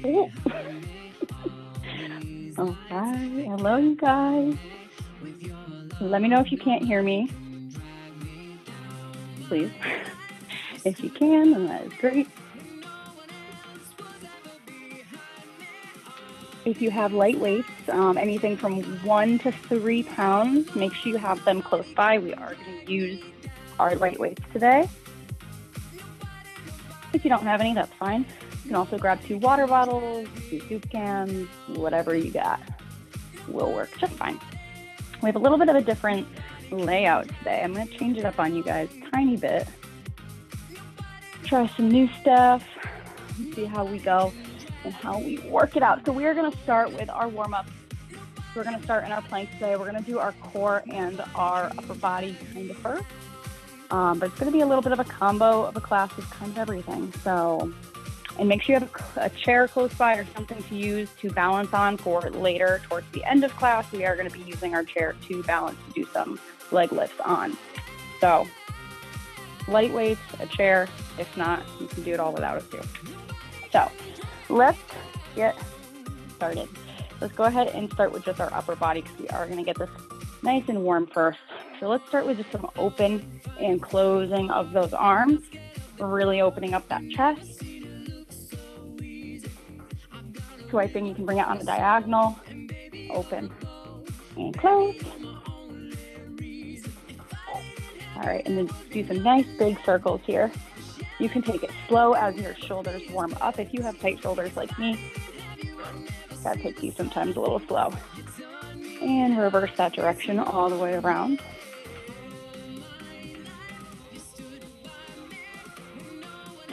Oh. All right. Hello, you guys. Let me know if you can't hear me, please. If you can, then that is great. If you have light weights, anything from 1 to 3 pounds, make sure you have them close by. We are going to use our light weights today. If you don't have any, that's fine. You can also grab 2 water bottles, 2 soup cans, whatever you got will work just fine. We have a little bit of a different layout today. I'm going to change it up on you guys a tiny bit. Try some new stuff, see how we go and how we work it out. So we are going to start with our warm-up. We're going to start in our plank today. We're going to do our core and our upper body kind of first. But it's going to be a little bit of a combo of a class with kind of everything. So, and make sure you have a chair close by or something to use to balance on for later towards the end of class. We are going to be using our chair to balance, to do some leg lifts on. So light weights, a chair. If not, you can do it all without it too. So let's get started. Let's go ahead and start with just our upper body because we are going to get this nice and warm first. So let's start with just some open and closing of those arms. Really opening up that chest. Swiping, you can bring it on a diagonal. Open and close. All right, and then do some nice big circles here. You can take it slow as your shoulders warm up. If you have tight shoulders like me, that takes you sometimes a little slow. And reverse that direction all the way around.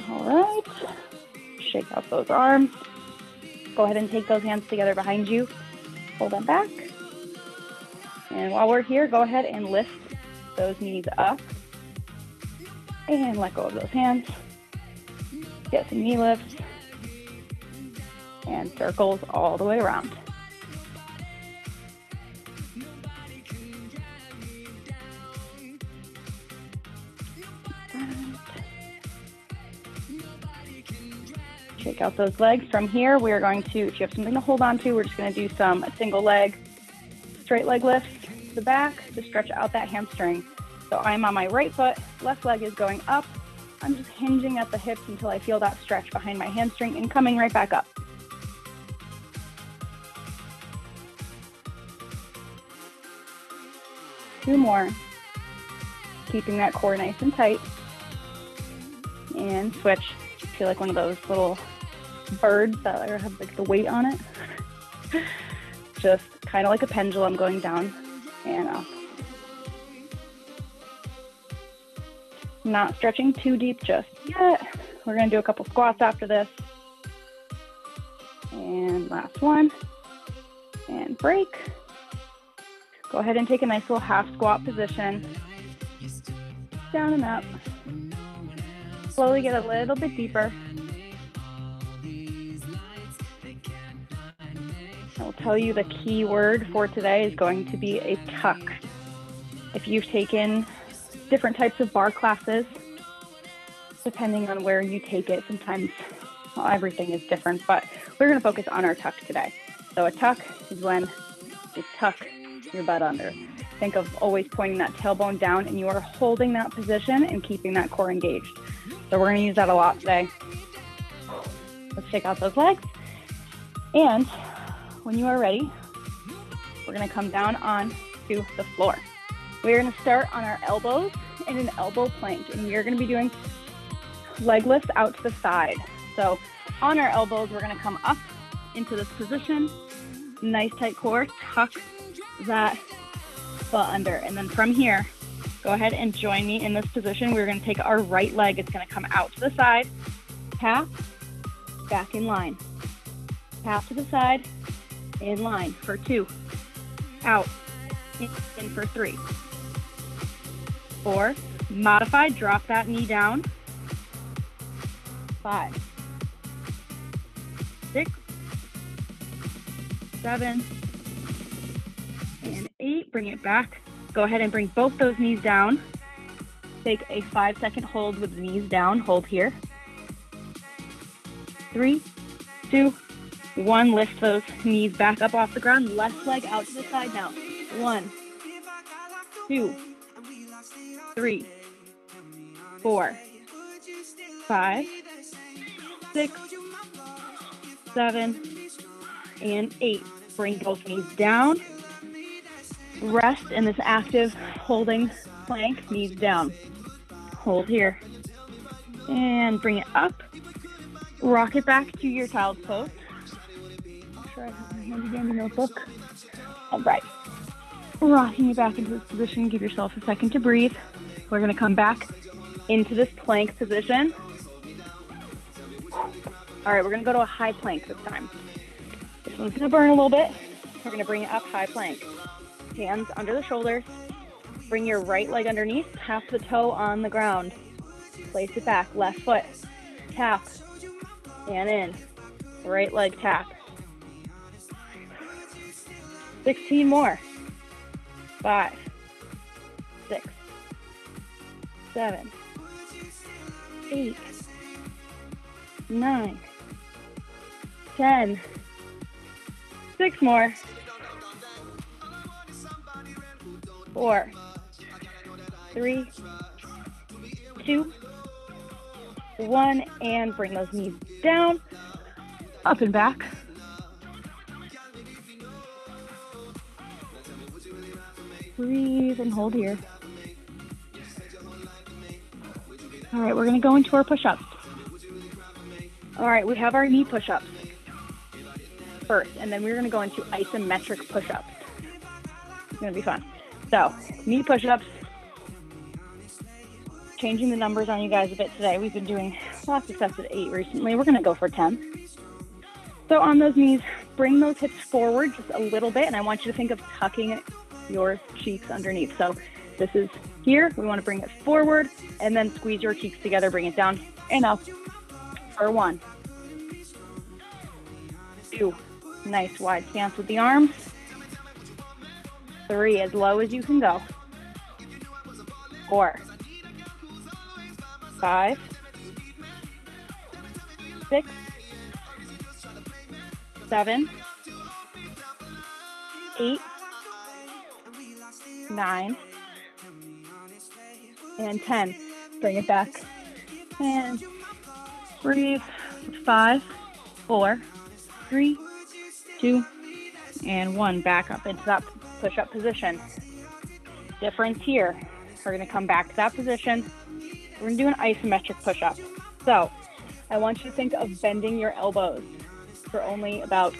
All right, shake out those arms. Go ahead and take those hands together behind you. Pull them back. And while we're here, go ahead and lift those knees up. And let go of those hands. Get some knee lifts. And circles all the way around. Shake out those legs. From here, we are going to, if you have something to hold on to, we're just going to do some single leg, straight leg lifts to the back to stretch out that hamstring. So I'm on my right foot, left leg is going up. I'm just hinging at the hips until I feel that stretch behind my hamstring and coming right back up. Two more. Keeping that core nice and tight. And switch. Feel like one of those little birds that have like the weight on it. Just kind of like a pendulum going down and up. Not stretching too deep just yet. We're going to do a couple squats after this. And last one. And break. Go ahead and take a nice little half squat position. Down and up. Slowly get a little bit deeper. I will tell you the key word for today is going to be a tuck. If you've taken different types of bar classes, depending on where you take it, sometimes everything is different, but we're going to focus on our tuck today. So a tuck is when you tuck your butt under. Think of always pointing that tailbone down and you are holding that position and keeping that core engaged. So we're going to use that a lot today. Let's shake out those legs. And when you are ready, we're going to come down on to the floor. We're going to start on our elbows in an elbow plank, and we are going to be doing leg lifts out to the side. So on our elbows, we're going to come up into this position, nice tight core, tuck that butt under. And then from here, go ahead and join me in this position. We're going to take our right leg. It's going to come out to the side, tap, back in line. Tap to the side, in line for 2, out, in for 3. 4, modified, drop that knee down. 5, 6, 7, and 8. Bring it back. Go ahead and bring both those knees down. Take a 5-second hold with the knees down. Hold here. 3, 2, 1, lift those knees back up off the ground. Left leg out to the side now. 1, 2, 3, 4, 5, 6, 7, and 8. Bring both knees down. Rest in this active holding plank, knees down. Hold here. And bring it up. Rock it back to your child's pose. Make sure I have my handy dandy notebook. All right. Rocking it back into this position. Give yourself a second to breathe. We're going to come back into this plank position. All right, we're going to go to a high plank this time. This one's going to burn a little bit. We're going to bring it up, high plank. Hands under the shoulders. Bring your right leg underneath. Tap the toe on the ground. Place it back. Left foot. Tap. And in. Right leg tap. 16 more. 5, 6, 7, 8, 9, 10. 6 more. 4, 3, 2, 1, and bring those knees down, up and back. Breathe and hold here. All right, we're going to go into our push-ups. All right, we have our knee push-ups first, and then we're going to go into isometric push-ups. It's going to be fun. So, knee push-ups. Changing the numbers on you guys a bit today. We've been doing lots of sets at 8 recently. We're going to go for 10. So on those knees, bring those hips forward just a little bit, and I want you to think of tucking your cheeks underneath. So this is here. We want to bring it forward, and then squeeze your cheeks together, bring it down and up for 1, 2, nice wide stance with the arms. 3, as low as you can go. 4, 5, 6, 7, 8, 9, and 10. Bring it back. And breathe. 5, 4, 3, 2, and 1. Back up into that push-up position. Difference here. We're going to come back to that position. We're going to do an isometric push-up. So I want you to think of bending your elbows for only about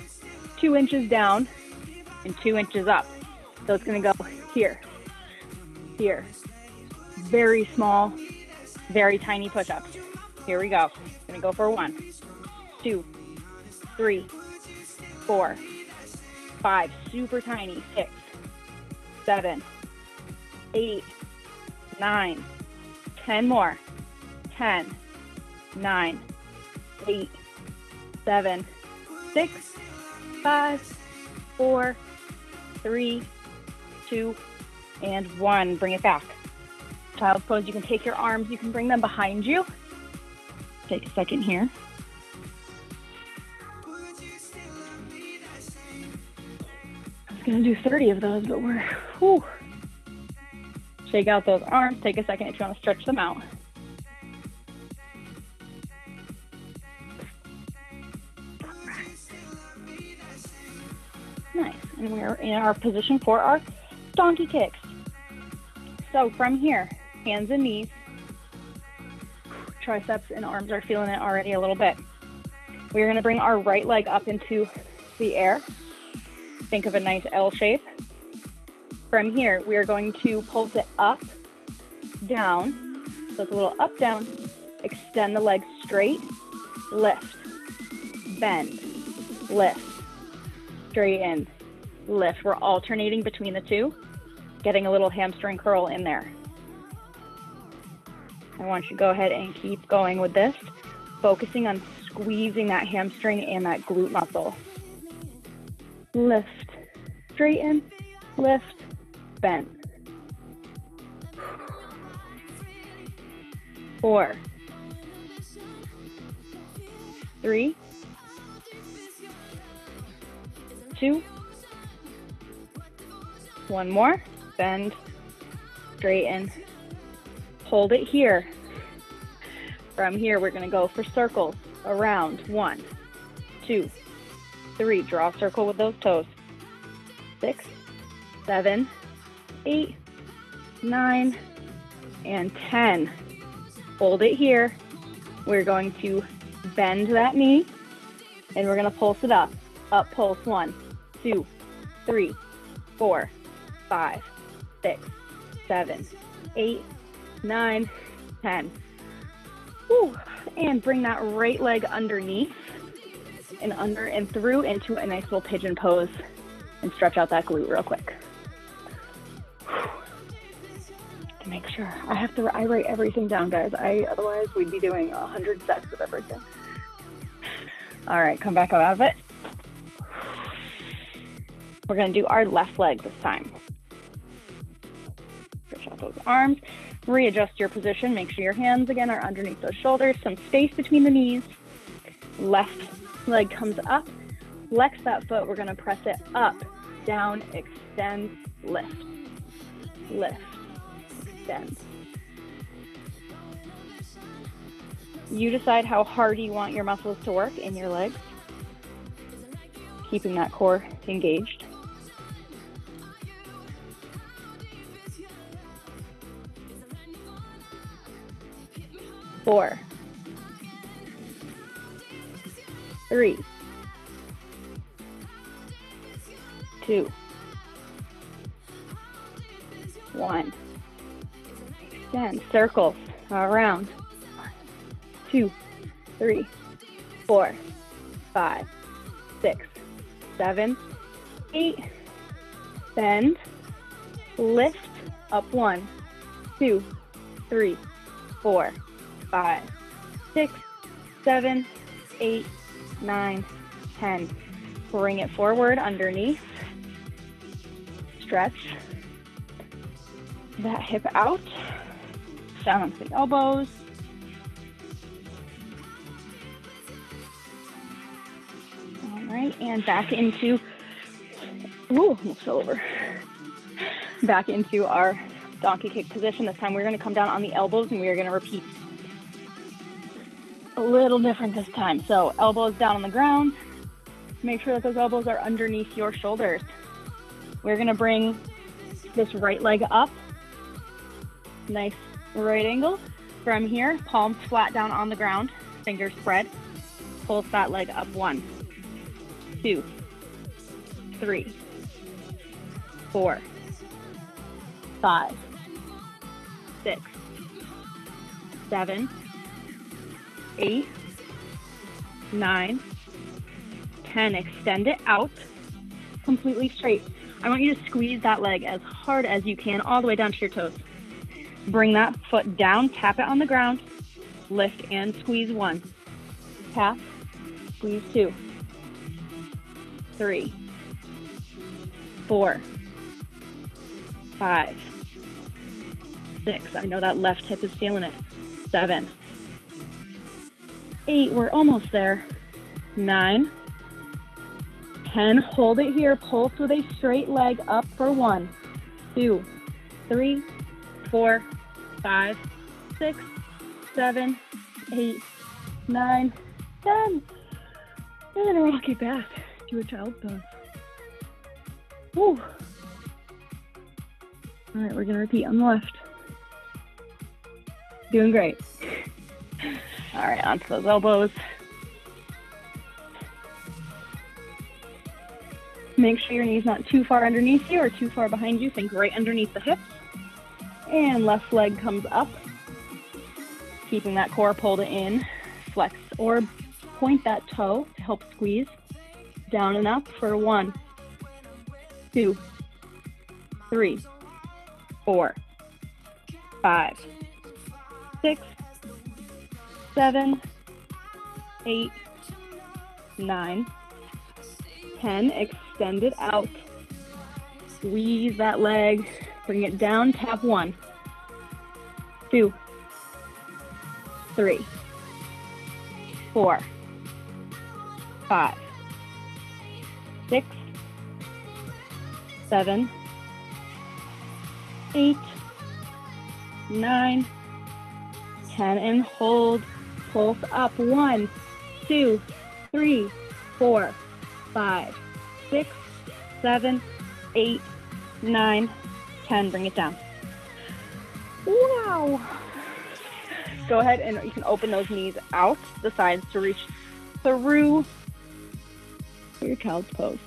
2 inches down and 2 inches up. So it's going to go here, here. Very small, very tiny push-ups. Here we go. Going to go for 1, 2, 3, 4, 5. Super tiny. 6, 7, 8, 9, 10 more. 10, 9, 8, 7, 6, 5, 4, 3, 2, and 1. Bring it back. Child's pose. You can take your arms, you can bring them behind you. Take a second here. I was going to do 30 of those, but we're, whew. Shake out those arms. Take a second if you want to stretch them out. Nice. And we're in our position for our donkey kicks. So from here, hands and knees. Triceps and arms are feeling it already a little bit. We're going to bring our right leg up into the air. Think of a nice L shape. From here, we are going to pulse it up, down. So it's a little up, down. Extend the legs straight. Lift. Bend. Lift. Straighten. Lift. We're alternating between the two, getting a little hamstring curl in there. I want you to go ahead and keep going with this, focusing on squeezing that hamstring and that glute muscle. Lift, straighten, lift, bend. 4, 3, 2. One more. Bend, straighten, hold it here. From here, we're going to go for circles around. 1, 2, 3. Draw a circle with those toes. 6, 7, 8, 9, and 10. Hold it here. We're going to bend that knee, and we're going to pulse it up. Up pulse. 1, 2, 3, 4, 5, 6, 7, 8, 9, 10. Woo. And bring that right leg underneath and under and through into a nice little pigeon pose, and stretch out that glute real quick. To make sure, I write everything down, guys. Otherwise we'd be doing 100 sets of everything. All right, come back out of it. We're going to do our left leg this time. Stretch out those arms. Readjust your position. Make sure your hands, again, are underneath those shoulders. Some space between the knees. Left leg comes up. Flex that foot. We're going to press it up, down, extend, lift. Lift, extend. You decide how hard you want your muscles to work in your legs, keeping that core engaged. Four, 3, 2, 1. Extend, circles around. 1, 2, 3, 4, 5, 6, 7, 8. Bend, lift, up. 1, 2, 3, 4, 5, 6, 7, 8, 9, 10. Bring it forward underneath. Stretch that hip out. Down onto the elbows. All right, and back into, almost fell over. Back into our donkey kick position. This time we're going to come down on the elbows, and we're going to repeat. A little different this time. So elbows down on the ground. Make sure that those elbows are underneath your shoulders. We're going to bring this right leg up. Nice right angle. From here, palms flat down on the ground, fingers spread. Pulse that leg up. 1, 2, 3, 4, 5, 6, 7, 8, 9, 10. Extend it out completely straight. I want you to squeeze that leg as hard as you can, all the way down to your toes. Bring that foot down, tap it on the ground, lift and squeeze. 1, tap, squeeze. 2, 3, 4, 5, 6. I know that left hip is feeling it. 7, 8. We're almost there. 9, 10. Hold it here. Pulse with a straight leg up for 1, 2, 3, 4, 5, 6, 7, 8, 9, 10. And then rock it back to a child's pose. Woo. All right, we're going to repeat on the left. Doing great. All right, onto those elbows. Make sure your knee's not too far underneath you or too far behind you. Think right underneath the hips. And left leg comes up. Keeping that core pulled in. Flex or point that toe to help squeeze. Down and up for 1, 2, 3, 4, 5, 6, 7, 8, 9, 10. Extend it out. Squeeze that leg. Bring it down. Tap. 1, 2, 3, 4, 5, 6, 7, 8, 9, 10, and hold. Pulse up. 1, 2, 3, 4, 5, 6, 7, 8, 9, 10. Bring it down. Wow. Go ahead and you can open those knees out to the sides to reach through your child's pose.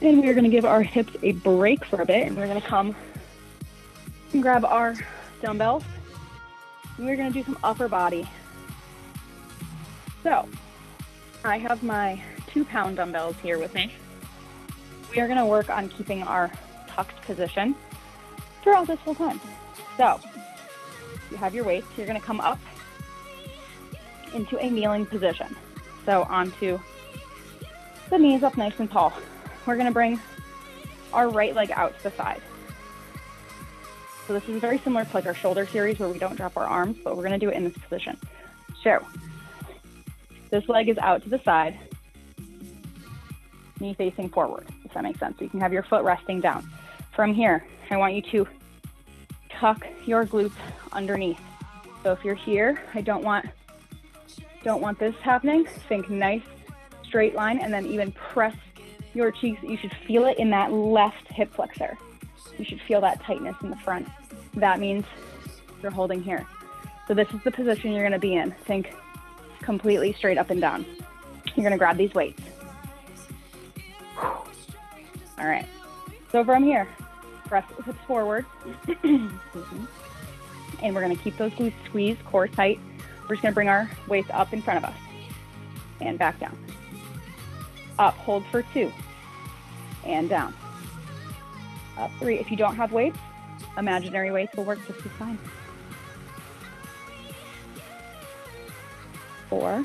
And we're going to give our hips a break for a bit, and we're going to come and grab our dumbbells, and we're going to do some upper body. So I have my 2-pound dumbbells here with me. We are going to work on keeping our tucked position throughout this whole time. So you have your weights. You're going to come up into a kneeling position. So onto the knees up nice and tall. We're going to bring our right leg out to the side. So this is very similar to like our shoulder series where we don't drop our arms, but we're going to do it in this position. So this leg is out to the side, knee facing forward, if that makes sense. So you can have your foot resting down. From here, I want you to tuck your glutes underneath. So if you're here, I don't want this happening. Think nice straight line, and then even press your cheeks. You should feel it in that left hip flexor. You should feel that tightness in the front. That means you're holding here. So this is the position you're going to be in. Think completely straight up and down. You're going to grab these weights. All right. So from here, press the hips forward. And we're going to keep those glutes squeezed, core tight. We're just going to bring our weights up in front of us and back down. Up, hold for 2, and down. Up 3. If you don't have weights, imaginary weights will work just as fine. 4,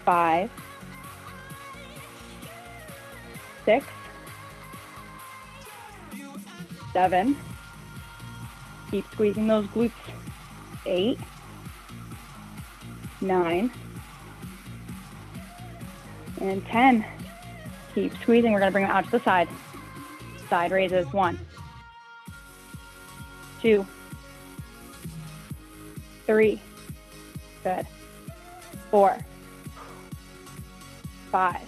5, 6, 7. Keep squeezing those glutes. 8, 9, and 10. Keep squeezing. We're going to bring them out to the side. Side raises. 1, 2, 3. Good. 4, 5.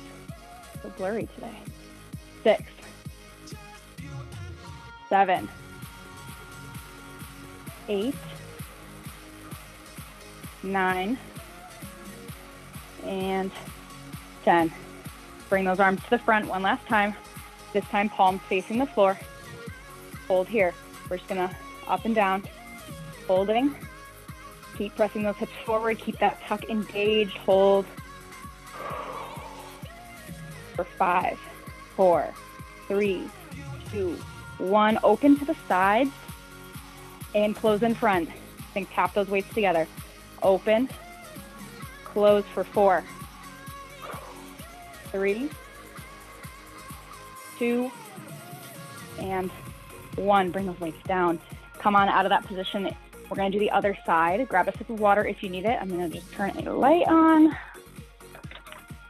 So blurry today. 6, 7, 8, 9, and 10. Bring those arms to the front one last time. This time, palms facing the floor. Hold here. We're just gonna up and down, holding. Keep pressing those hips forward. Keep that tuck engaged. Hold. For 5, 4, 3, 2, 1. Open to the sides and close in front. Think tap those weights together. Open, close for 4, 3, 2, and 1. Bring those weights down. Come on out of that position. We're going to do the other side. Grab a sip of water if you need it. I'm going to just turn a light on.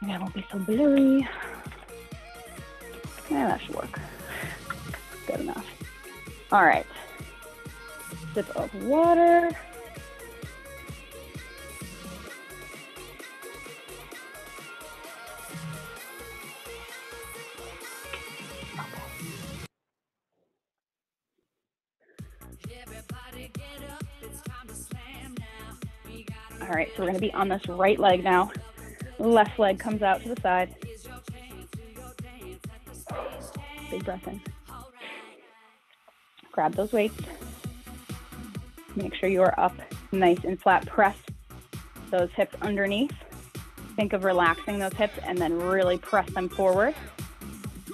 And that won't be so blurry. Yeah, that should work. Good enough. All right. Sip of water. All right, so we're going to be on this right leg now. Left leg comes out to the side. Big breath in. Grab those weights. Make sure you are up nice and flat. Press those hips underneath. Think of relaxing those hips and then really press them forward.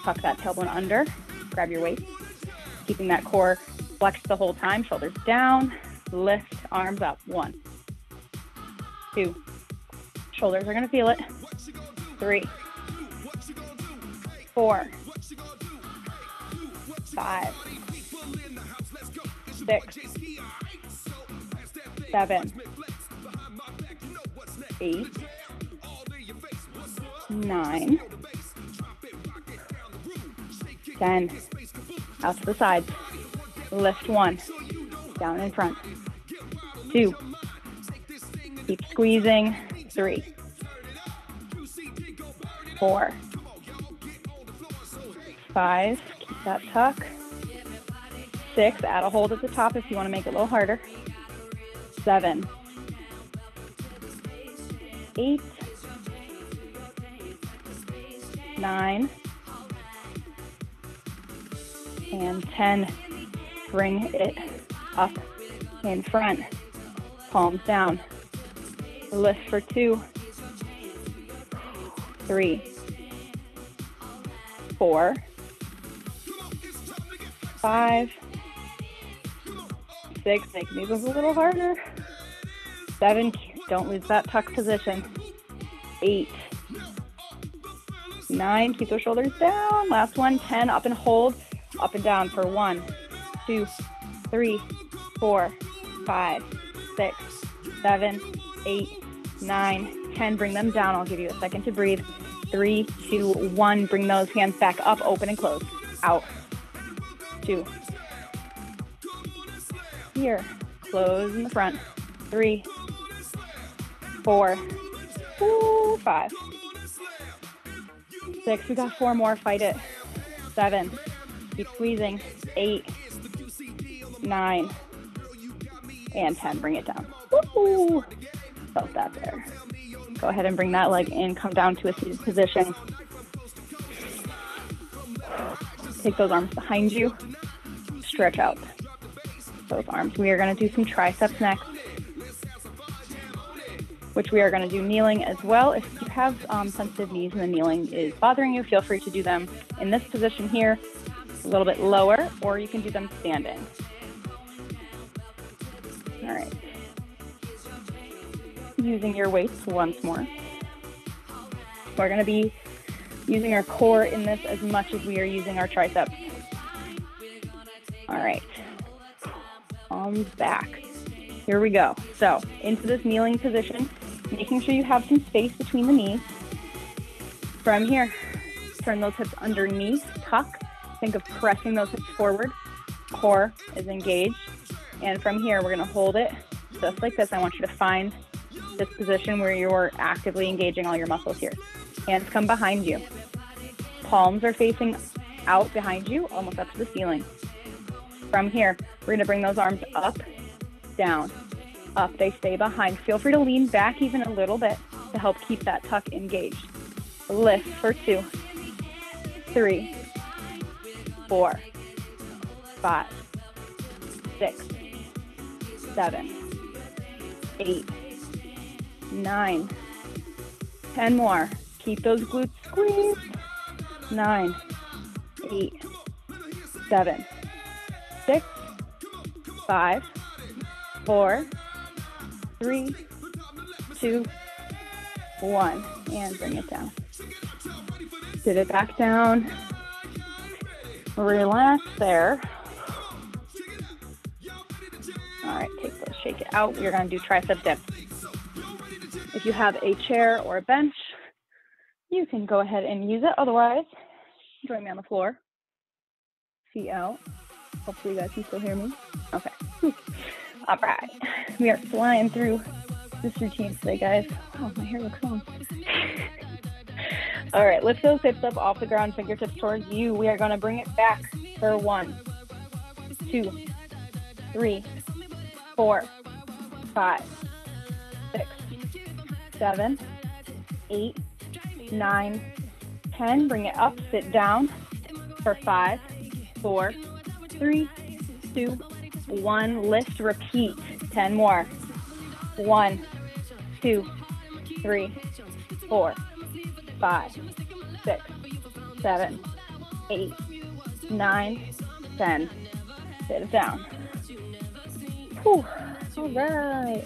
Tuck that tailbone under. Grab your weights. Keeping that core flexed the whole time. Shoulders down. Lift, arms up. 1, 2. Shoulders are going to feel it. 3, 4, 5, 6, 7, 8, 9, 10. Out to the sides. Lift 1. Down in front. 2. Keep squeezing. 3. 4. 5. Keep that tuck. 6. Add a hold at the top if you want to make it a little harder. 7. 8. 9. And 10. Bring it up in front. Palms down. Lift for 2. 3. 4. 5. 6. Make these a little harder. 7. Don't lose that tuck position. 8. 9. Keep those shoulders down. Last one. 10. Up and hold. Up and down for 1, 2, 3, 4, 5, 6, 7, 8, 9, 10. Bring them down. I'll give you a second to breathe. 3, 2, 1. Bring those hands back up, open and close. Out. 2. Here. Close in the front. 3, 4, 5, 6. We got 4 more. Fight it. 7. Keep squeezing. 8, 9, and 10. Bring it down. Woo! Felt that there. Go ahead and bring that leg in. Come down to a seated position. Take those arms behind you. Stretch out those arms. We are going to do some triceps next, which we are going to do kneeling as well. If you have sensitive knees and the kneeling is bothering you, feel free to do them in this position here, a little bit lower, or you can do them standing. All right. Using your weights once more. We're going to be using our core in this as much as we are using our triceps. All right. Arms back. Here we go. So into this kneeling position, making sure you have some space between the knees. From here, turn those hips underneath, tuck. Think of pressing those hips forward. Core is engaged. And from here, we're going to hold it just like this. I want you to find this position where you're actively engaging all your muscles here. Hands come behind you. Palms are facing out behind you, almost up to the ceiling. From here, we're going to bring those arms up, down, up. They stay behind. Feel free to lean back even a little bit to help keep that tuck engaged. Lift for 2, 3, 4, 5, 6, 7, 8, 9, 10 more. Keep those glutes squeezed. 9, 8, 7, 6, 5, 4, 3, 2, 1, and bring it down. Sit it back down. Relax there. All right, take those, shake it out. You're going to do tricep dips. If you have a chair or a bench, you can go ahead and use it. Otherwise, join me on the floor. Feet out. Hopefully you guys can still hear me. Okay. All right. We are flying through this routine today, guys. Oh, my hair looks long. All right, lift those hips up off the ground, fingertips towards you. We are going to bring it back for 1, 2, 3, 4, 5, 6, 7, 8, 9, 10. Bring it up, sit down for 5, 4, 3, 2, 1. Lift, repeat. 10 more. 1, 2, 3, 4, 5, 6, 7, 8, 9, 10. Sit it down. Whew. All right.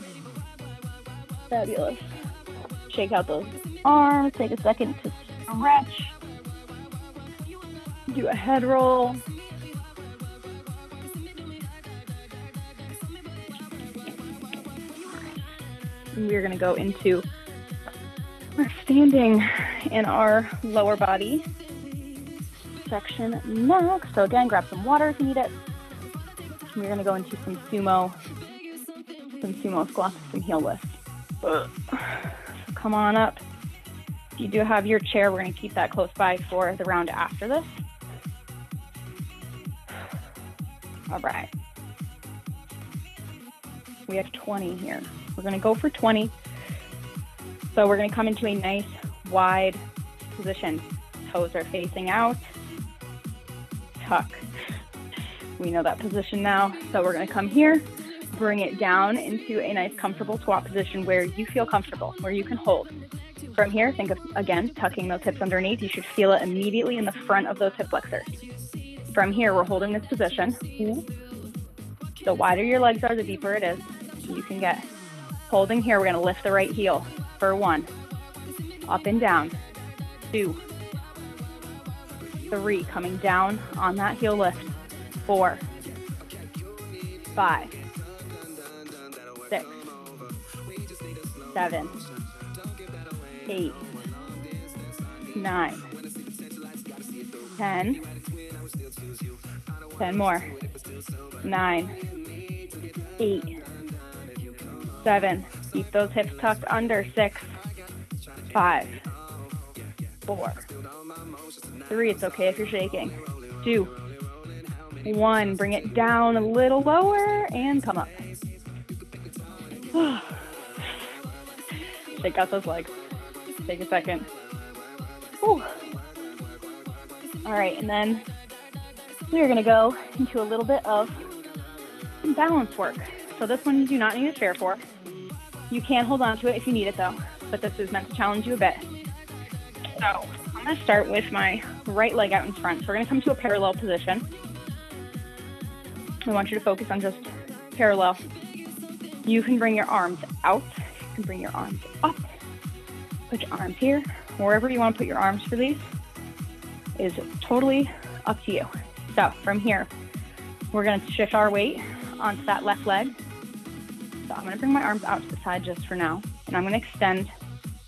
Fabulous. Shake out those arms. Take a second to stretch. Do a head roll. We're going to go into our standing in our lower body. section next. So again, grab some water if you need it. We're going to go into some sumo squats, some heel lifts. So come on up. If you do have your chair, we're going to keep that close by for the round after this. All right. We have 20 here. We're going to go for 20. So we're going to come into a nice wide position. Toes are facing out. Tuck. We know that position now. So we're going to come here, bring it down into a nice comfortable squat position where you feel comfortable, where you can hold. From here, think of, again, tucking those hips underneath. You should feel it immediately in the front of those hip flexors. From here, we're holding this position. The wider your legs are, the deeper it is. You can get. Holding here, we're going to lift the right heel for 1. Up and down. 2. 3. Coming down on that heel lift. 4. 5. 6. 7. 8. 9. 10. 10 more. 9. 8. 7. Keep those hips tucked under. 6. 5. 4. 3. It's okay if you're shaking. 2. 1. Bring it down a little lower and come up. Shake out those legs. Take a second. Whew. All right, and then we're going to go into a little bit of some balance work. So this one you do not need a chair for. You can hold on to it if you need it though, but this is meant to challenge you a bit. So I'm going to start with my right leg out in front. So we're going to come to a parallel position. I want you to focus on just parallel. You can bring your arms out. You can bring your arms up. Put your arms here. Wherever you want to put your arms for these is totally up to you. So from here, we're going to shift our weight onto that left leg. So I'm going to bring my arms out to the side just for now, and I'm going to extend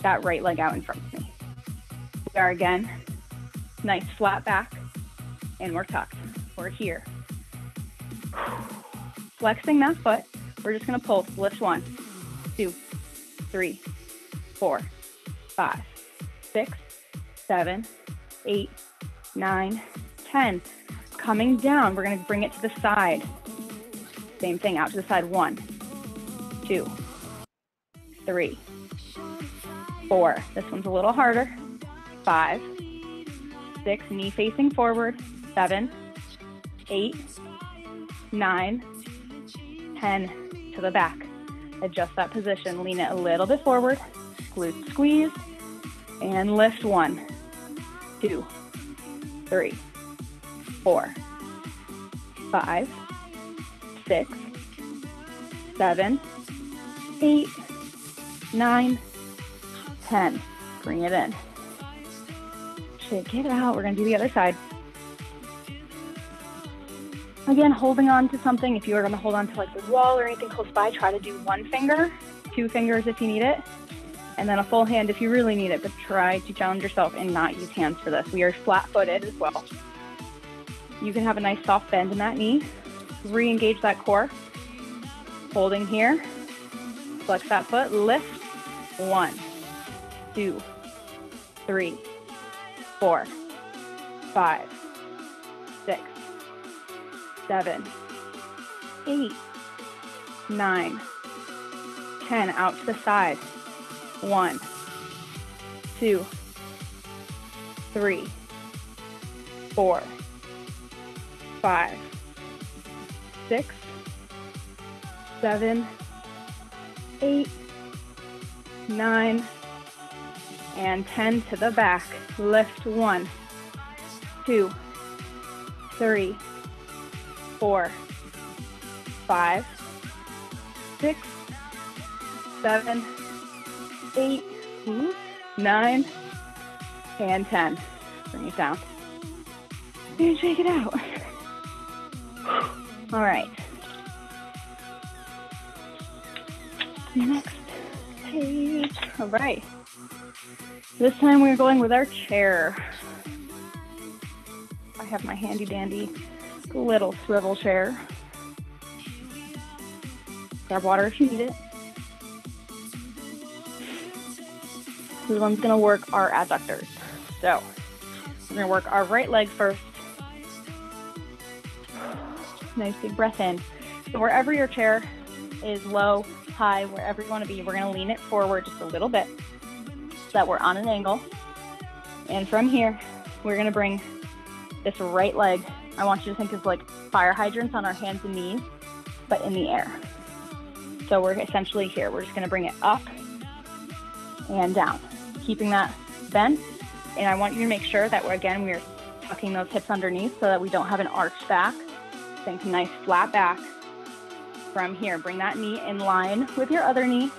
that right leg out in front of me. We are again, nice flat back, and we're tucked. We're here. Flexing that foot, we're just going to pulse. Lift 1, 2, 3, 4, 5, 6, 7, 8, 9, 10. Coming down, we're going to bring it to the side. Same thing, out to the side. 1, 2, 3, 4. This one's a little harder. 5, 6, knee facing forward. 7, 8, 9, 10, to the back. Adjust that position, lean it a little bit forward, glute squeeze, and lift. 1, 2, 3, 4, 5, 6, 7, 8, 9, 10. Bring it in. Shake it out. We're going to do the other side. Again, holding on to something. If you are going to hold on to like the wall or anything close by, try to do 1 finger, 2 fingers if you need it, and then a full hand if you really need it, but try to challenge yourself and not use hands for this. We are flat-footed as well. You can have a nice soft bend in that knee. Re-engage that core. Holding here. Flex that foot. Lift. 1, 2, 3, 4, 5, 6, 7, 8, 9, 10. Out to the side. 1, 2, 3, 4, 5, 6, 7, 8, 9, and 10 to the back. Lift. 1, 2, 3, 4, 5, 6, 7, 8, 9, and 10. Bring it down. And shake it out. All right. Next page. All right. This time we're going with our chair. have my handy dandy little swivel chair. Grab water if you need it. This one's gonna work our adductors. So we're gonna work our right leg first. Nice big breath in. So wherever your chair is, low, high, wherever you wanna be, we're gonna lean it forward just a little bit so that we're on an angle. And from here, we're gonna bring this right leg, I want you to think of like fire hydrants on our hands and knees, but in the air. So we're essentially here, we're just gonna bring it up and down, keeping that bent. And I want you to make sure that we're tucking those hips underneath so that we don't have an arched back. Think nice flat back. From here, bring that knee in line with your other knee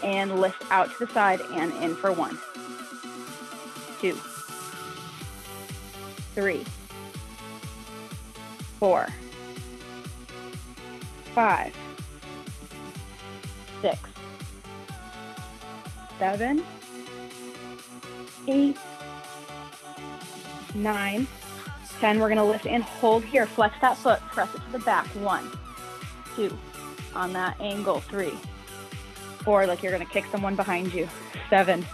and lift out to the side and in for 1, 2, 3, 4, 5, 6, 7, 8, 9, 10. We're going to lift and hold here. Flex that foot. Press it to the back. 1, 2. On that angle. 3, 4. Like you're going to kick someone behind you. 7,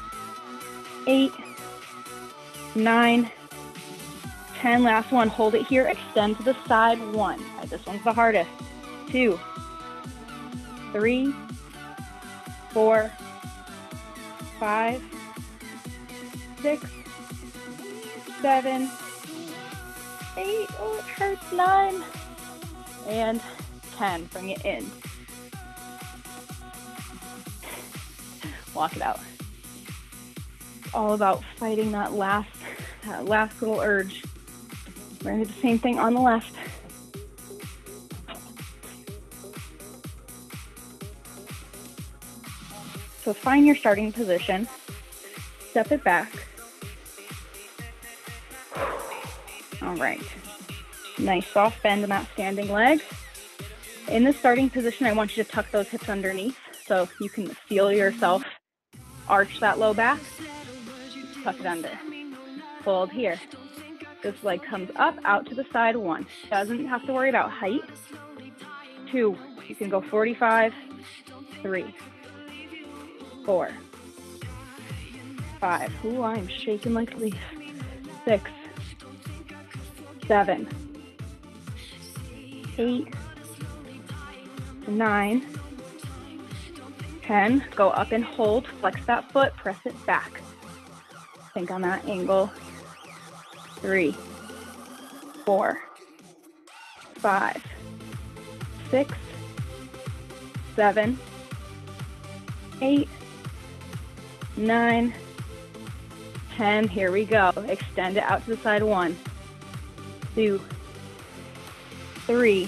8, 9, 10. Last one. Hold it here. Extend to the side. 1. This one's the hardest. 2, 3, 4, 5, 6, 7, 8. Oh, it hurts. 9 and 10. Bring it in. Walk it out. All about fighting that last little urge. We're gonna do the same thing on the left. So find your starting position. Step it back. All right. Nice soft bend in that standing leg. In the starting position, I want you to tuck those hips underneath so you can feel yourself arch that low back. Tuck it under. Hold here. This leg comes up, out to the side. 1. Doesn't have to worry about height. 2. You can go 45. 3, 4, 5. Ooh, I'm shaking like a leaf. 6, 7, 8, 9, 10. Go up and hold. Flex that foot. Press it back. Think on that angle. 3, 4, 5, 6, 7, 8, 9, 10. Here we go. Extend it out to the side. 1, 2, 3,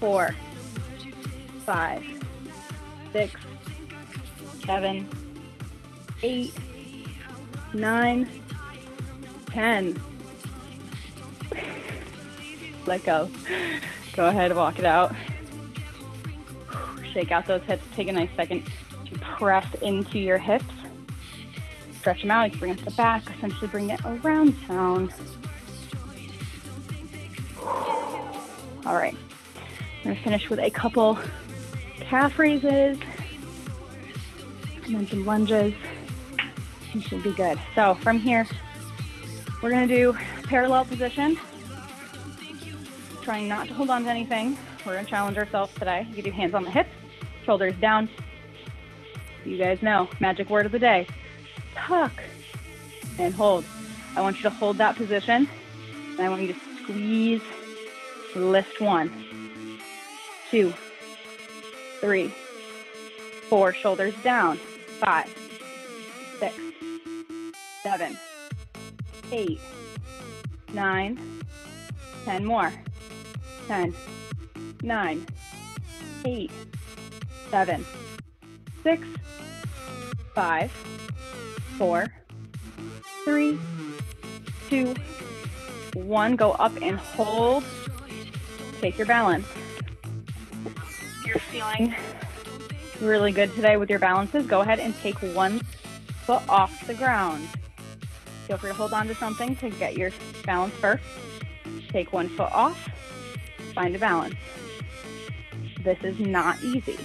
4, 5, 6, 7, 8, 9, 10. Let go. Go ahead, walk it out. Shake out those hips. Take a nice second to press into your hips. Stretch them out. You can bring it to the back. Essentially bring it around town. All right. I'm going to finish with a couple calf raises and then some lunges. You should be good. So from here, we're going to do parallel position. Trying not to hold on to anything. We're going to challenge ourselves today. You can do hands on the hips, shoulders down. You guys know, magic word of the day. Tuck and hold. I want you to hold that position. And I want you to squeeze, lift. 1, 2, 3, 4. Shoulders down. 5, 6, 7, 8, 9, 10 more. 10, 9, 8, 7, 6, 5, 4, 3, 2, 1. Go up and hold. Take your balance. You're feeling really good today with your balances. Go ahead and take 1 foot off the ground. Feel free to hold on to something to get your balance first. Take one foot off, find a balance. This is not easy.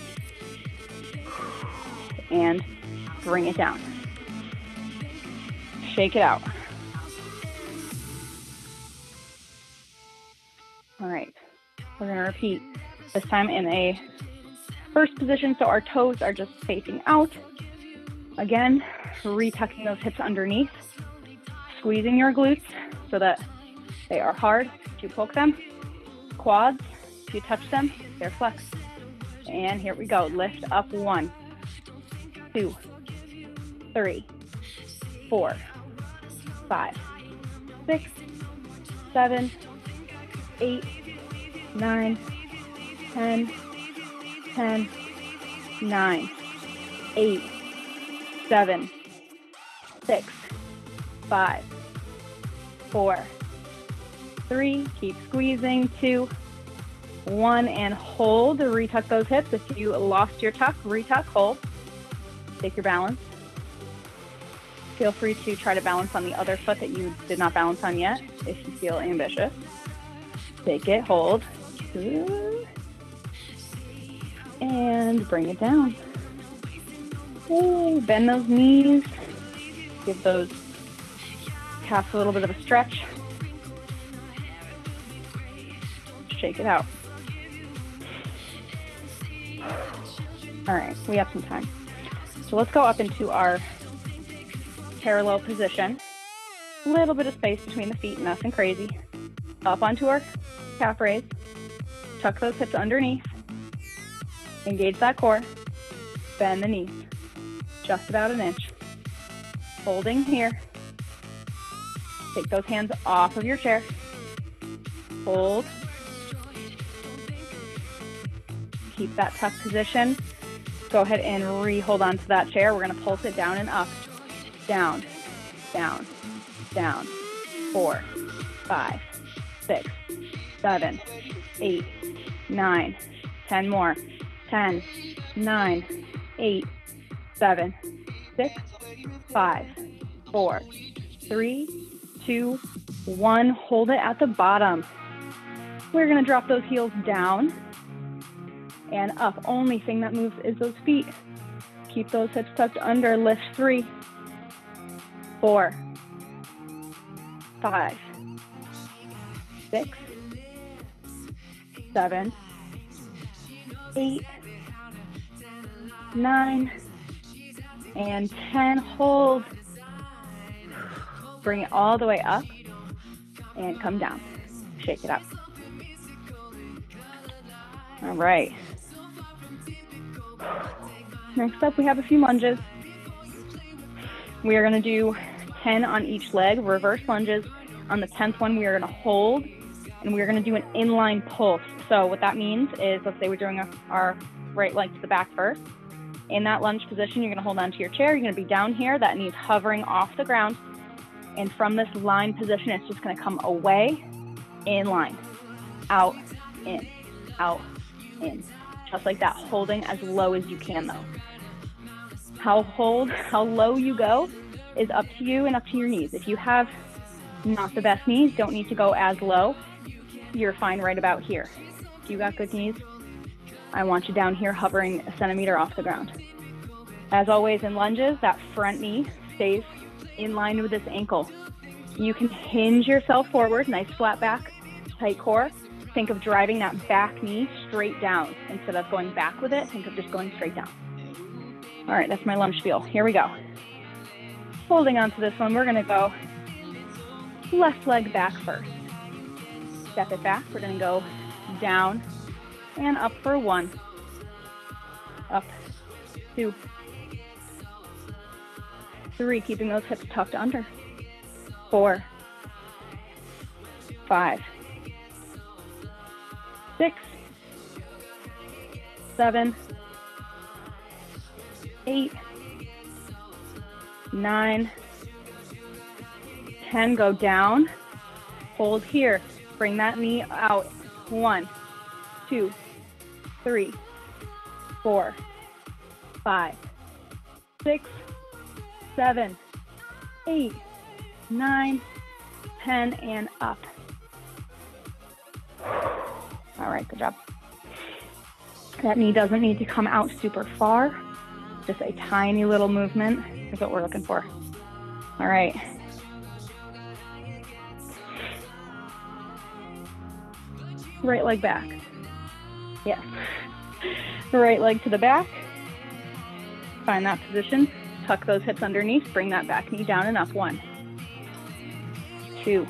And bring it down. Shake it out. All right, we're gonna repeat this time in a first position, so our toes are just facing out. Again, retucking those hips underneath, squeezing your glutes so that they are hard if you poke them. Quads, if you touch them, they're flexed. And here we go, lift up 1, 2, 3, 4, 5, 6, 7, 8, 9, 10, 10, 9, 8, 7, 6, 5, 4, 3, keep squeezing, 2, 1, and hold. Retuck those hips. If you lost your tuck, retuck, hold. Take your balance. Feel free to try to balance on the other foot that you did not balance on yet if you feel ambitious. Take it, hold, and bring it down. Okay, bend those knees. Give those calves a little bit of a stretch. Shake it out. All right, we have some time. So let's go up into our parallel position. A little bit of space between the feet, nothing crazy. Up onto our calf raise. Tuck those hips underneath. Engage that core. Bend the knees. Just about an inch. Holding here. Take those hands off of your chair. Hold. Keep that tuck position. Go ahead and re-hold on to that chair. We're going to pulse it down and up. Down, down, down. 4, 5, 6, 7, 8, 9, 10 more. 10, 9, 8, 7, 6, 5, 4, 3, 2, 1. Hold it at the bottom. We're going to drop those heels down and up. Only thing that moves is those feet. Keep those hips tucked under. Lift 3, 4, 5, 6, 7, 8, 9, and 10. Hold. Bring it all the way up and come down. Shake it up. All right. Next up, we have a few lunges. We are going to do 10 on each leg, reverse lunges. On the 10th one, we are going to hold, and we are going to do an inline pulse. So what that means is, let's say we're doing our right leg to the back first. In that lunge position, you're going to hold onto your chair. You're going to be down here. That knee's hovering off the ground. And from this line position, it's just going to come away, in line, out, in, just like that, holding as low as you can though. How low you go is up to you and up to your knees. If you have not the best knees, don't need to go as low. You're fine right about here. If you got good knees, I want you down here hovering a centimeter off the ground. As always in lunges, that front knee stays in line with this ankle. You can hinge yourself forward, nice flat back, tight core. Think of driving that back knee straight down. Instead of going back with it, think of just going straight down. All right, that's my lunge feel. Here we go. Holding on to this one, we're gonna go left leg back first. Step it back, we're gonna go down and up for 1. Up, 2, 3, keeping those hips tucked under. 4, 5, 6, 7, 8, 9, 10. Go down. Hold here. Bring that knee out. 1, 2, 3, 4, 5, 6, 7, 8, 9, 10, and up. All right, good job. That knee doesn't need to come out super far. Just a tiny little movement is what we're looking for. All right. Right leg back. Yes. Right leg to the back. Find that position. Tuck those hips underneath. Bring that back knee down and up. 1, 2,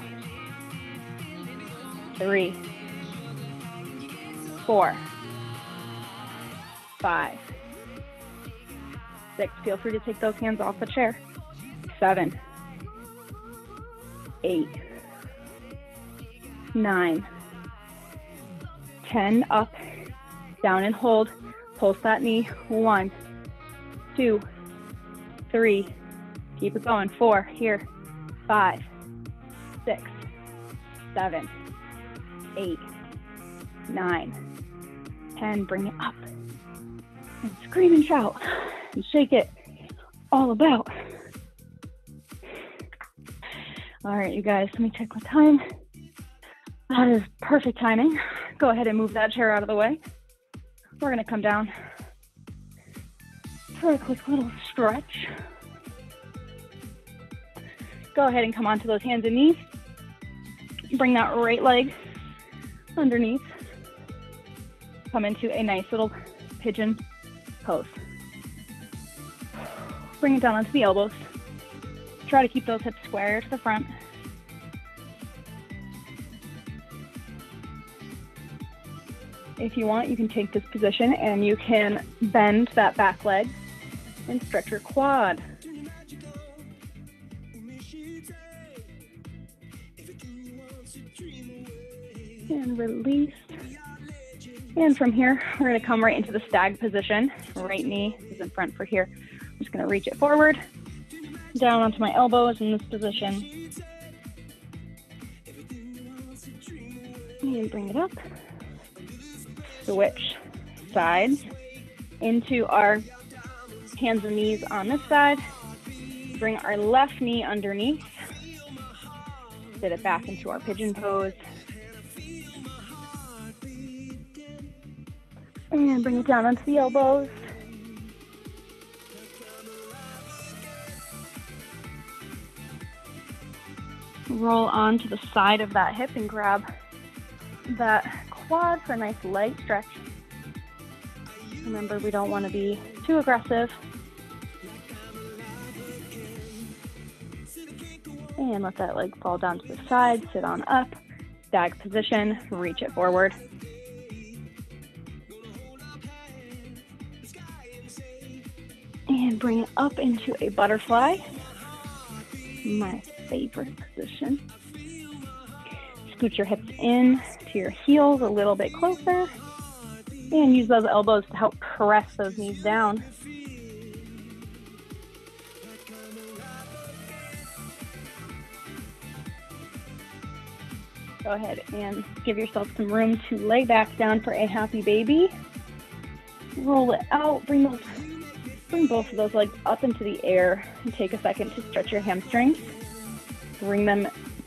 3, 4, 5, 6. Feel free to take those hands off the chair. 7, 8, 9, 10. Up, down and hold. Pulse that knee. 1, 2, 3. Keep it going. 4. Here. 5, 6, 7, 8, 9, 10. Bring it up. And scream and shout and shake it all about. All right, you guys, let me check what time. That is perfect timing. Go ahead and move that chair out of the way. We're gonna come down for a quick little stretch. Go ahead and come onto those hands and knees. Bring that right leg underneath. Come into a nice little pigeon pose. Bring it down onto the elbows. Try to keep those hips square to the front. If you want, you can take this position and you can bend that back leg and stretch your quad. And release. And from here, we're going to come right into the stag position. Right knee is in front for here. I'm just going to reach it forward, down onto my elbows in this position. And bring it up. Switch sides into our hands and knees on this side. Bring our left knee underneath. Sit it back into our pigeon pose. And bring it down onto the elbows. Roll onto the side of that hip and grab that quad for a nice light stretch. Remember, we don't want to be too aggressive. And let that leg fall down to the side, sit on up, stag position, reach it forward. And bring it up into a butterfly, my favorite position. Scoot your hips in to your heels a little bit closer and use those elbows to help press those knees down. Go ahead and give yourself some room to lay back down for a happy baby. Roll it out, bring both of those legs up into the air and take a second to stretch your hamstrings. Bring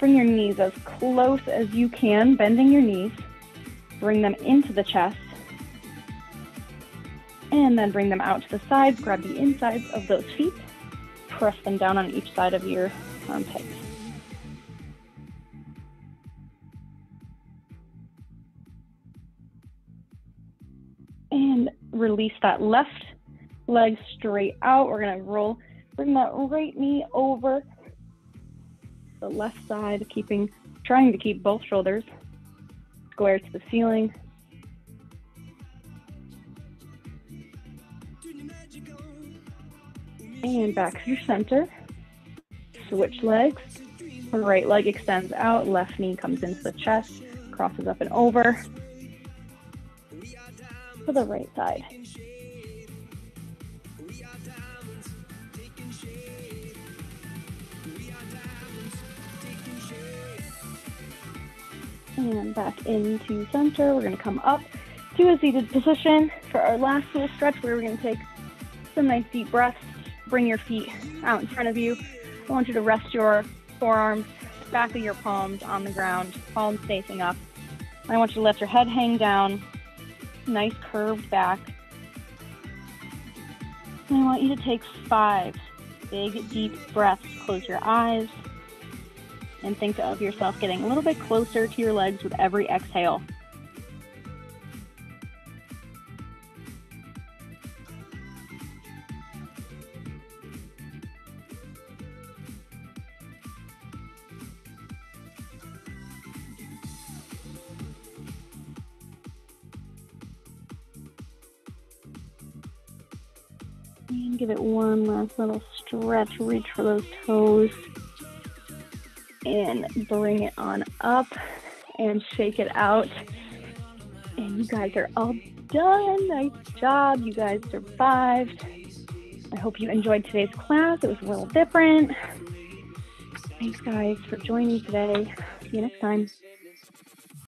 your knees as close as you can, bending your knees. Bring them into the chest. And then bring them out to the sides. Grab the insides of those feet. Press them down on each side of your armpits. And release that left leg straight out. We're going to bring that right knee over the left side, trying to keep both shoulders square to the ceiling. And back through center. Switch legs. Right leg extends out, left knee comes into the chest, crosses up and over to the right side. And back into center. We're going to come up to a seated position for our last little stretch where we're going to take some nice deep breaths. Bring your feet out in front of you. I want you to rest your forearms, back of your palms on the ground, palms facing up. I want you to let your head hang down, nice curved back. And I want you to take 5 big, deep breaths. Close your eyes and think of yourself getting a little bit closer to your legs with every exhale. And give it one last little stretch. Reach for those toes. And bring it on up and shake it out. And you guys are all done. Nice job. You guys survived. I hope you enjoyed today's class. It was a little different. Thanks, guys, for joining today. See you next time.